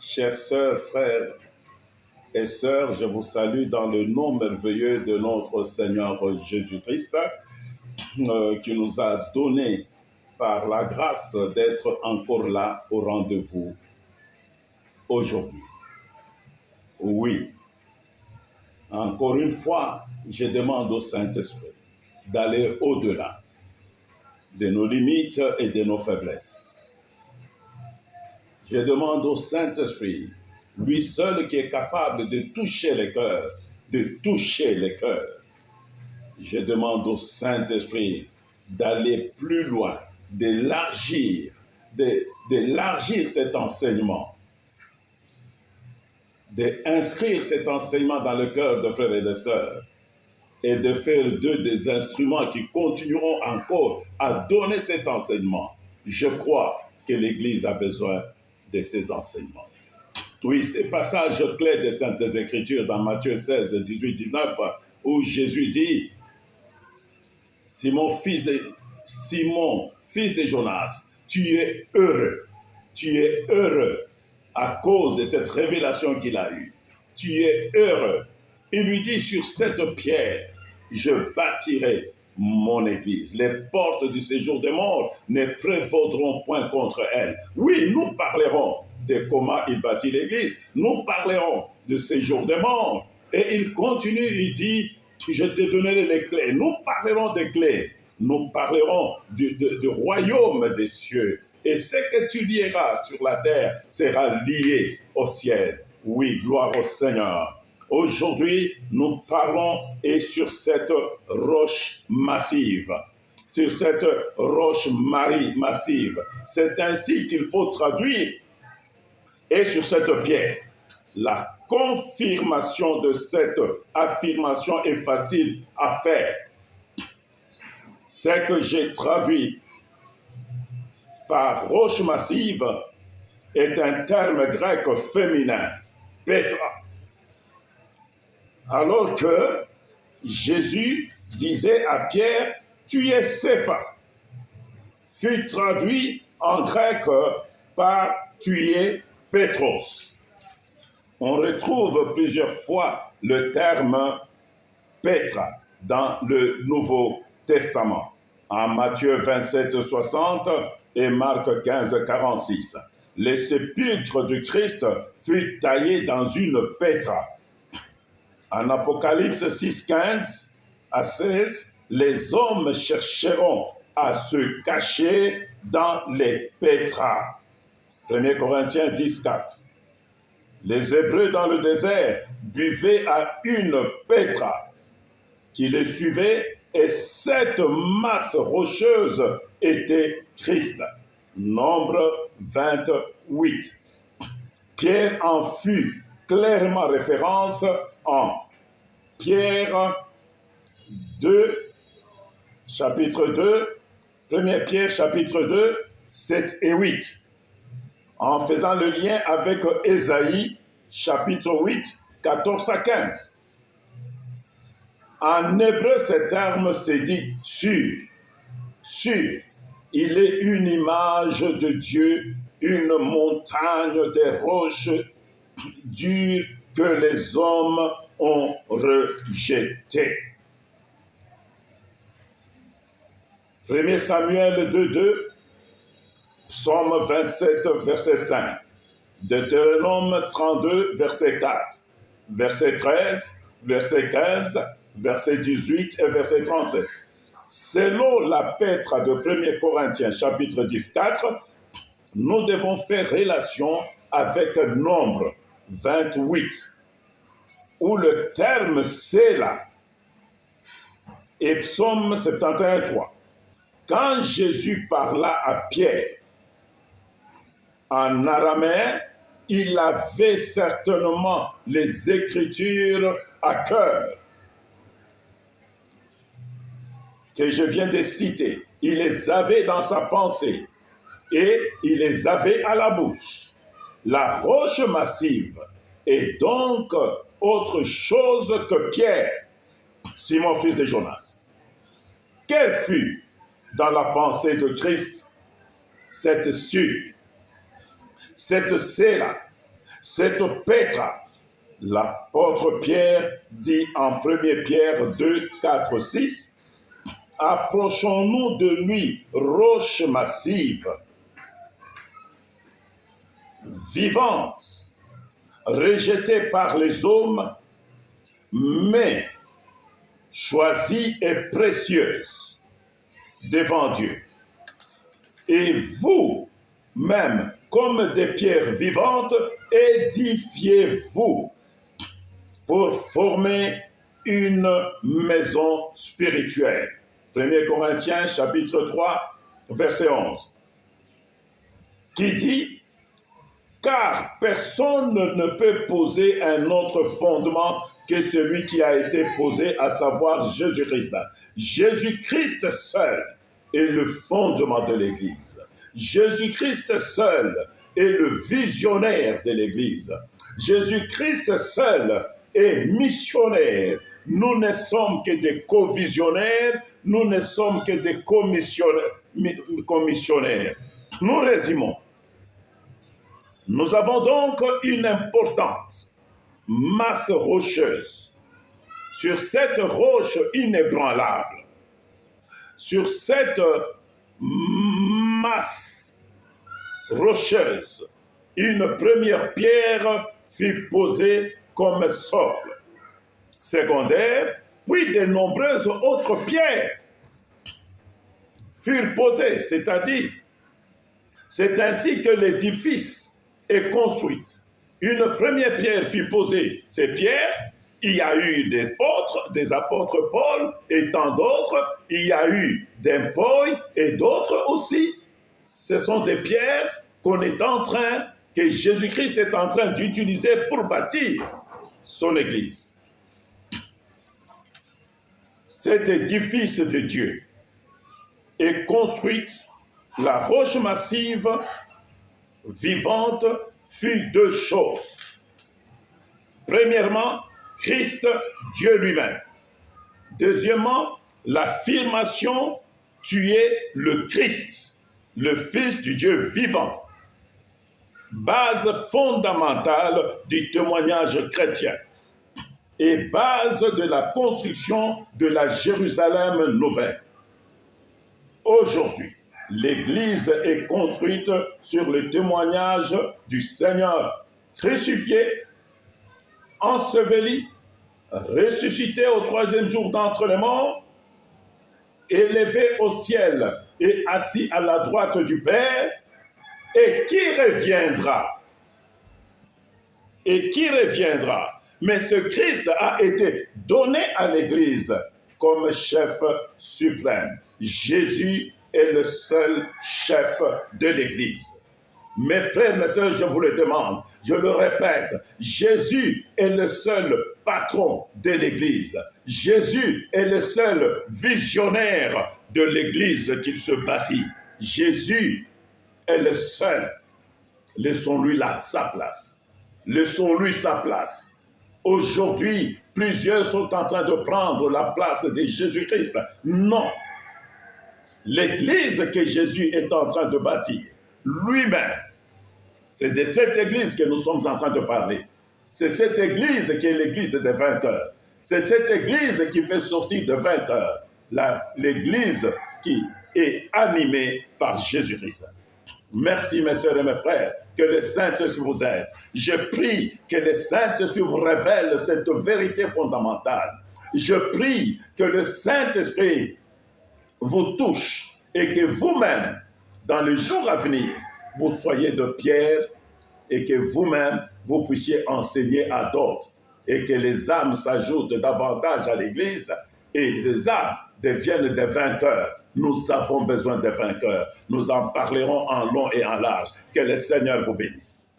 Chères sœurs, frères et sœurs, je vous salue dans le nom merveilleux de notre Seigneur Jésus-Christ, qui nous a donné par la grâce d'être encore là au rendez-vous aujourd'hui. Oui, encore une fois, je demande au Saint-Esprit d'aller au-delà de nos limites et de nos faiblesses. Je demande au Saint-Esprit, lui seul qui est capable de toucher les cœurs, de toucher les cœurs. Je demande au Saint-Esprit d'aller plus loin, d'élargir cet enseignement, d'inscrire cet enseignement dans le cœur de frères et de sœurs et de faire d'eux des instruments qui continueront encore à donner cet enseignement. Je crois que l'Église a besoin de ces enseignements. Oui, ces passages clés des Saintes Écritures dans Matthieu 16, 18, 19, où Jésus dit « Simon, fils de Jonas, tu es heureux à cause de cette révélation qu'il a eue. Tu es heureux. » Il lui dit « Sur cette pierre, je bâtirai mon église. Les portes du séjour des morts ne prévaudront point contre elle. » Oui, nous parlerons de comment il bâtit l'église. Nous parlerons de séjour des morts. Et il continue, il dit, je te donnerai les clés. Nous parlerons des clés. Nous parlerons du royaume des cieux. Et ce que tu lieras sur la terre sera lié au ciel. Oui, gloire au Seigneur. Aujourd'hui, nous parlons et sur cette roche massive. Sur cette roche massive. C'est ainsi qu'il faut traduire. Et sur cette pierre, la confirmation de cette affirmation est facile à faire. Ce que j'ai traduit par roche massive est un terme grec féminin, Petra. Alors que Jésus disait à Pierre, tu es Cépha, fut traduit en grec par tu es Pétros. On retrouve plusieurs fois le terme Petra dans le Nouveau Testament, en Matthieu 27, 60 et Marc 15, 46. Le sépulcre du Christ fut taillé dans une Petra. En Apocalypse 6, 15 à 16, les hommes chercheront à se cacher dans les pétras. 1 Corinthiens 10, 4. Les Hébreux dans le désert buvaient à une pétra qui les suivait et cette masse rocheuse était Christ. Nombre 28. Pierre en fut clairement référence en Pierre 2, chapitre 2, 1 Pierre, chapitre 2, 7 et 8, en faisant le lien avec Ésaïe, chapitre 8, 14 à 15. En hébreu, ce terme se dit sûr. Sûr. Il est une image de Dieu, une montagne de roches dures que les hommes ont rejetées. 1 Samuel 2, 2, Psaume 27, verset 5, Deutéronome 32, verset 4, verset 13, verset 15, verset 18 et verset 37. Selon la Pétra de 1 Corinthiens, chapitre 10, 4, nous devons faire relation avec un nombre 28, où le terme c'est là, et Psaume 71, 3. Quand Jésus parla à Pierre en araméen, il avait certainement les Écritures à cœur que je viens de citer. Il les avait dans sa pensée et il les avait à la bouche. La roche massive est donc autre chose que Pierre, Simon fils de Jonas. Quelle fut dans la pensée de Christ cette stue, cette cela, Cette Pétra, l'apôtre Pierre dit en 1 Pierre 2, 4, 6, « Approchons-nous de lui, roche massive, vivante, rejetée par les hommes, mais choisie et précieuse devant Dieu. Et vous-même, comme des pierres vivantes, édifiez-vous pour former une maison spirituelle. 1 Corinthiens chapitre 3, verset 11, qui dit « Car personne ne peut poser un autre fondement que celui qui a été posé, à savoir Jésus-Christ. Jésus-Christ seul est le fondement de l'Église. Jésus-Christ seul est le visionnaire de l'Église. Jésus-Christ seul est missionnaire. Nous ne sommes que des co-visionnaires, nous ne sommes que des commissionnaires. Nous résumons. Nous avons donc une importante masse rocheuse. Sur cette roche inébranlable, sur cette masse rocheuse, une première pierre fut posée comme socle. Secondaire, puis de nombreuses autres pierres furent posées, c'est-à-dire, c'est ainsi que l'édifice est construit. Une première pierre fut posée, ces pierres, il y a eu des apôtres Paul et tant d'autres, il y a eu des Paul et d'autres aussi. Ce sont des pierres que Jésus-Christ est en train d'utiliser pour bâtir son Église. Cet édifice de Dieu est construite, la roche massive vivante fut deux choses. Premièrement, Christ, Dieu lui-même. Deuxièmement, l'affirmation « Tu es le Christ, le Fils du Dieu vivant », base fondamentale du témoignage chrétien et base de la construction de la Jérusalem nouvelle. Aujourd'hui, l'Église est construite sur le témoignage du Seigneur crucifié, enseveli, ressuscité au troisième jour d'entre les morts, élevé au ciel et assis à la droite du Père, et qui reviendra. Et qui reviendra. Mais ce Christ a été donné à l'Église comme chef suprême. Jésus est le seul chef de l'Église. Mes frères, mes sœurs, je vous le demande, je le répète, Jésus est le seul patron de l'Église. Jésus est le seul visionnaire de l'Église qu'il se bâtit. Jésus est le seul. Laissons-lui là sa place. Laissons-lui sa place. Aujourd'hui, plusieurs sont en train de prendre la place de Jésus-Christ. Non. L'Église que Jésus est en train de bâtir, lui-même, c'est de cette Église que nous sommes en train de parler. C'est cette Église qui est l'Église des vainqueurs. C'est cette Église qui fait sortir de vainqueurs. L'Église qui est animée par Jésus-Christ. Merci, mes sœurs et mes frères, que le Saint-Esprit vous aide. Je prie que le Saint-Esprit vous révèle cette vérité fondamentale. Je prie que le Saint-Esprit vous touche et que vous-même, dans les jours à venir, vous soyez de pierre et que vous-même, vous puissiez enseigner à d'autres et que les âmes s'ajoutent davantage à l'Église et les âmes deviennent des vainqueurs. Nous avons besoin de vainqueurs. Nous en parlerons en long et en large. Que le Seigneur vous bénisse.